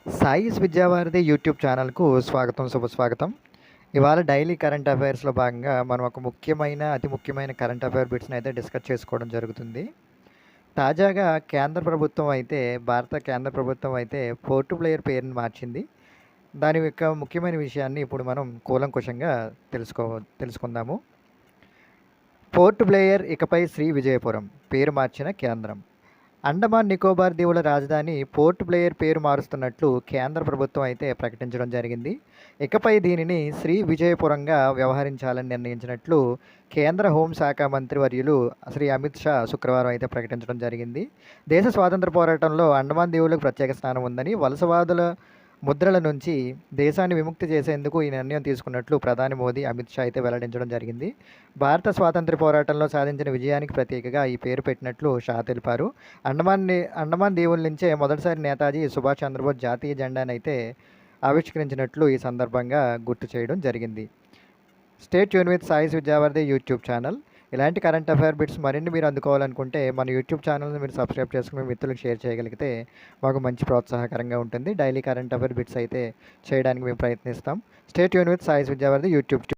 సాయిస్ Vidyavaridhi YouTube ఛానల్‌కు స్వాగతం, శుభస్వాగతం. ఇవాళ డైలీ కరెంట్ అఫైర్స్‌లో భాగంగా మనం ఒక అతి ముఖ్యమైన కరెంట్ అఫైర్ బిట్స్‌ని అయితే డిస్కస్ చేసుకోవడం జరుగుతుంది. తాజాగా భారత కేంద్ర ప్రభుత్వం అయితే పోర్ట్ బ్లేయర్ పేరుని మార్చింది. దాని యొక్క ముఖ్యమైన విషయాన్ని ఇప్పుడు మనం కూలంకషంగా తెలుసుకుందాము. పోర్ట్ బ్లేయర్ ఇకపై శ్రీ విజయపురం పేరు మార్చిన కేంద్రం. అండమాన్ నికోబార్ దీవుల రాజధాని పోర్ట్ బ్లేయర్ పేరు మారుస్తున్నట్లు కేంద్ర ప్రభుత్వం అయితే ప్రకటించడం జరిగింది. ఇకపై దీనిని శ్రీ విజయపురంగా వ్యవహరించాలని నిర్ణయించినట్లు కేంద్ర హోంశాఖ మంత్రివర్యులు శ్రీ అమిత్ షా శుక్రవారం అయితే ప్రకటించడం జరిగింది. దేశ స్వాతంత్ర పోరాటంలో అండమాన్ దీవులకు ప్రత్యేక స్థానం ఉందని, వలసవాదుల ముద్రల నుంచి దేశాన్ని విముక్తి చేసేందుకు ఈ నిర్ణయం తీసుకున్నట్లు ప్రధాని మోదీ, అమిత్ షా అయితే వెల్లడించడం జరిగింది. భారత స్వాతంత్ర్య పోరాటంలో సాధించిన విజయానికి ప్రతీకగా ఈ పేరు పెట్టినట్లు షా తెలిపారు. అండమాన్ దీవుల నుంచే మొదటిసారి నేతాజీ సుభాష్ చంద్రబోస్ జాతీయ జెండాను అయితే ఆవిష్కరించినట్లు ఈ సందర్భంగా గుర్తు చేయడం జరిగింది. Stay tune with Sai's Vidyavaridhi YouTube channel. ఇలాంటి కరెంట్ అఫైర్ బిట్స్ మరిన్ని మీరు అందుకోవాలనుకుంటే మన యూట్యూబ్ ఛానల్ని మీరు సబ్స్క్రైబ్ చేసుకుని మీ మిత్రులకు షేర్ చేయగలిగితే మాకు మంచి ప్రోత్సాహకరంగా ఉంటుంది. డైలీ కరెంట్ అఫైర్ బిట్స్ అయితే చేయడానికి మేము ప్రయత్నిస్తాం. Stay tune with Sai's Vidyavaridhi YouTube